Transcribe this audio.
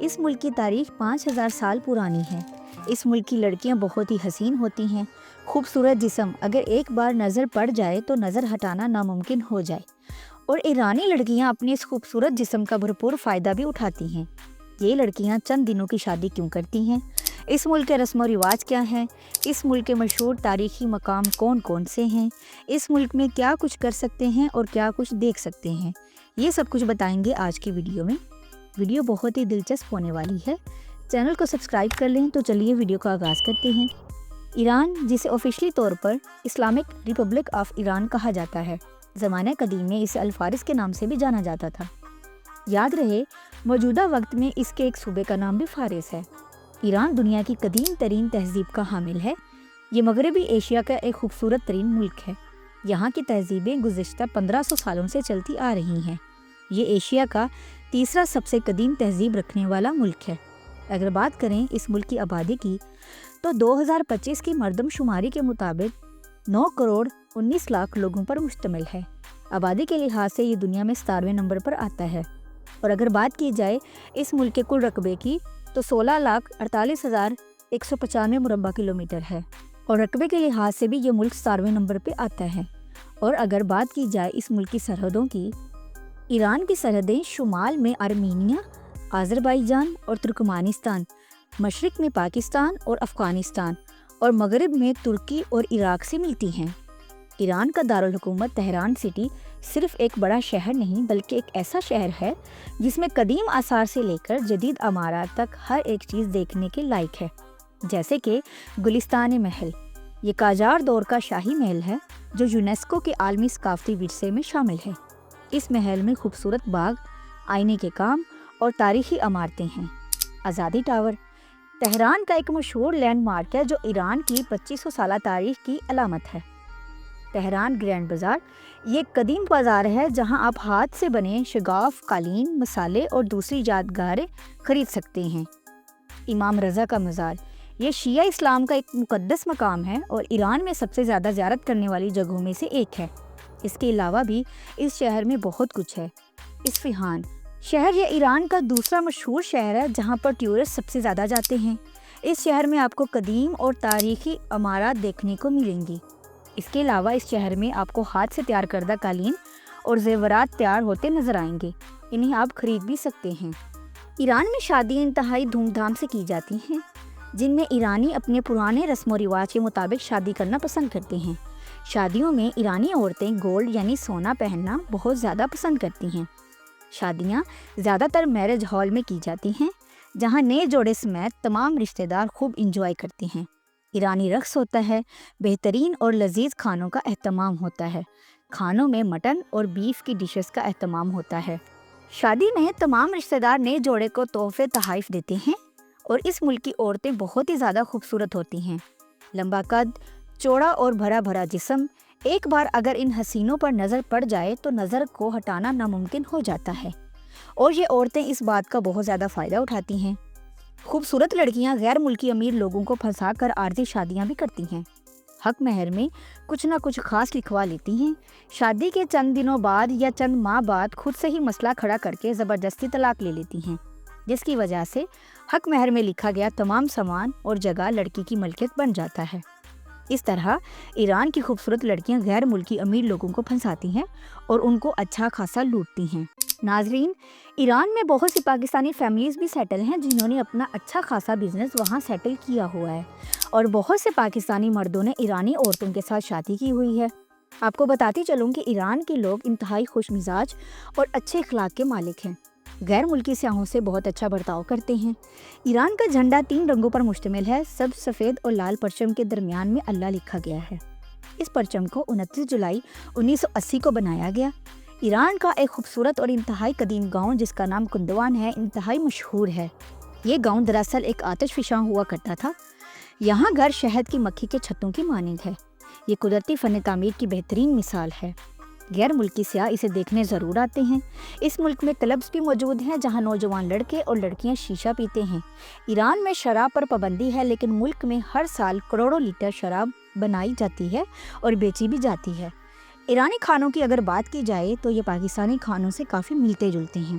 اس ملک کی تاریخ 5000 سال پرانی ہے۔ اس ملک کی لڑکیاں بہت ہی حسین ہوتی ہیں، خوبصورت جسم، اگر ایک بار نظر پڑ جائے تو نظر ہٹانا ناممکن ہو جائے، اور ایرانی لڑکیاں اپنی اس خوبصورت جسم کا بھرپور فائدہ بھی اٹھاتی ہیں۔ یہ لڑکیاں چند دنوں کی شادی کیوں کرتی ہیں؟ اس ملک کے رسم و رواج کیا ہیں؟ اس ملک کے مشہور تاریخی مقام کون کون سے ہیں؟ اس ملک میں کیا کچھ کر سکتے ہیں اور کیا کچھ دیکھ سکتے ہیں؟ یہ سب کچھ بتائیں گے آج کی ویڈیو میں۔ ویڈیو بہت ہی دلچسپ ہونے والی ہے، چینل کو سبسکرائب کر لیں۔ تو چلیے ویڈیو کا آغاز کرتے ہیں۔ ایران، جسے آفیشلی طور پر اسلامک ریپبلک آف ایران کہا جاتا ہے، زمانہ قدیم میں اسے الفارس کے نام سے بھی جانا جاتا تھا۔ یاد رہے، موجودہ وقت میں اس کے ایک صوبے کا نام بھی فارس ہے۔ ایران دنیا کی قدیم ترین تہذیب کا حامل ہے۔ یہ مغربی ایشیا کا ایک خوبصورت ترین ملک ہے۔ یہاں کی تہذیبیں گزشتہ 1500 سالوں سے چلتی آ رہی ہیں۔ یہ ایشیا کا تیسرا سب سے قدیم تہذیب رکھنے والا ملک ہے۔ اگر بات کریں اس ملک کی آبادی کی تو 2025 کی مردم شماری کے مطابق 9 کروڑ 19 لاکھ لوگوں پر مشتمل ہے۔ آبادی کے لحاظ سے یہ دنیا میں 17ویں نمبر پر آتا ہے، اور اگر بات کی جائے اس ملک کے کل رقبے کی تو 16,48,195 مربع کلومیٹر ہے، اور رقبے کے لحاظ سے بھی یہ ملک 17ویں نمبر پہ آتا ہے۔ اور اگر بات کی جائے اس ملک کی سرحدوں کی، ایران کی سرحدیں شمال میں آرمینیا، آذربائیجان اور ترکمانستان، مشرق میں پاکستان اور افغانستان، اور مغرب میں ترکی اور عراق سے ملتی ہیں۔ ایران کا دارالحکومت تہران سٹی صرف ایک بڑا شہر نہیں بلکہ ایک ایسا شہر ہے جس میں قدیم آثار سے لے کر جدید عمارات تک ہر ایک چیز دیکھنے کے لائق ہے، جیسے کہ گلستان محل۔ یہ قاجار دور کا شاہی محل ہے جو یونیسکو کے عالمی ثقافتی ورثے میں شامل ہے۔ اس محل میں خوبصورت باغ، آئینے کے کام اور تاریخی عمارتیں ہیں۔ آزادی ٹاور تہران کا ایک مشہور لینڈ مارک ہے جو ایران کی 2500 سالہ تاریخ کی علامت ہے۔ تہران گرینڈ بازار یہ ایک قدیم بازار ہے جہاں آپ ہاتھ سے بنے شگاف، قالین، مسالے اور دوسری یادگاریں خرید سکتے ہیں۔ امام رضا کا مزار یہ شیعہ اسلام کا ایک مقدس مقام ہے اور ایران میں سب سے زیادہ زیارت کرنے والی جگہوں میں سے ایک ہے۔ اس کے علاوہ بھی اس شہر میں بہت کچھ ہے۔ اصفہان شہر یہ ایران کا دوسرا مشہور شہر ہے جہاں پر ٹورسٹ سب سے زیادہ جاتے ہیں۔ اس شہر میں آپ کو قدیم اور تاریخی عمارات دیکھنے کو ملیں گی۔ اس کے علاوہ اس شہر میں آپ کو ہاتھ سے تیار کردہ قالین اور زیورات تیار ہوتے نظر آئیں گے، انہیں آپ خرید بھی سکتے ہیں۔ ایران میں شادیاں انتہائی دھوم دھام سے کی جاتی ہیں، جن میں ایرانی اپنے پرانے رسم و رواج کے مطابق شادی کرنا پسند کرتے ہیں۔ شادیوں میں ایرانی عورتیں گولڈ یعنی سونا پہننا بہت زیادہ پسند کرتی ہیں۔ شادیاں زیادہ تر میرج ہال میں کی جاتی ہیں جہاں نئے جوڑے سمیت تمام رشتہ دار خوب انجوائے کرتے ہیں۔ ایرانی رقص ہوتا ہے، بہترین اور لذیذ کھانوں کا اہتمام ہوتا ہے۔ کھانوں میں مٹن اور بیف کی ڈشز کا اہتمام ہوتا ہے۔ شادی میں تمام رشتہ دار نئے جوڑے کو تحفے تحائف دیتے ہیں، اور اس ملک کی عورتیں بہت ہی زیادہ خوبصورت ہوتی ہیں۔ لمبا قد، چوڑا اور بھرا بھرا جسم، ایک بار اگر ان حسینوں پر نظر پڑ جائے تو نظر کو ہٹانا ناممکن ہو جاتا ہے، اور یہ عورتیں اس بات کا بہت زیادہ فائدہ اٹھاتی ہیں۔ خوبصورت لڑکیاں غیر ملکی امیر لوگوں کو پھنسا کر عارضی شادیاں بھی کرتی ہیں۔ حق مہر میں کچھ نہ کچھ خاص لکھوا لیتی ہیں۔ شادی کے چند دنوں بعد یا چند ماہ بعد خود سے ہی مسئلہ کھڑا کر کے زبردستی طلاق لے لیتی ہیں، جس کی وجہ سے حق مہر میں لکھا گیا تمام سامان اور جگہ لڑکی کی ملکیت بن جاتا ہے۔ اس طرح ایران کی خوبصورت لڑکیاں غیر ملکی امیر لوگوں کو پھنساتی ہیں اور ان کو اچھا خاصا لوٹتی ہیں۔ ناظرین، ایران میں بہت سی پاکستانی فیملیز بھی سیٹل ہیں جنہوں نے اپنا اچھا خاصا بزنس وہاں سیٹل کیا ہوا ہے، اور بہت سے پاکستانی مردوں نے ایرانی عورتوں کے ساتھ شادی کی ہوئی ہے۔ آپ کو بتاتی چلوں کہ ایران کے لوگ انتہائی خوش مزاج اور اچھے اخلاق کے مالک ہیں، غیر ملکی سیاحوں سے بہت اچھا برتاؤ کرتے ہیں۔ ایران کا جھنڈا 3 رنگوں پر مشتمل ہے، سبز، سفید اور لال پرچم کے درمیان میں اللہ لکھا گیا ہے۔ اس پرچم کو 29 جولائی 1980 کو بنایا گیا۔ ایران کا ایک خوبصورت اور انتہائی قدیم گاؤں جس کا نام کندوان ہے انتہائی مشہور ہے۔ یہ گاؤں دراصل ایک آتش فشاں ہوا کرتا تھا۔ یہاں گھر شہد کی مکھی کے چھتوں کی مانند ہے۔ یہ قدرتی فن تعمیر کی بہترین مثال ہے۔ غیر ملکی سیاح اسے دیکھنے ضرور آتے ہیں۔ اس ملک میں کلبز بھی موجود ہیں جہاں نوجوان لڑکے اور لڑکیاں شیشہ پیتے ہیں۔ ایران میں شراب پر پابندی ہے، لیکن ملک میں ہر سال کروڑوں لیٹر شراب بنائی جاتی ہے اور بیچی بھی جاتی ہے۔ ایرانی کھانوں کی اگر بات کی جائے تو یہ پاکستانی کھانوں سے کافی ملتے جلتے ہیں۔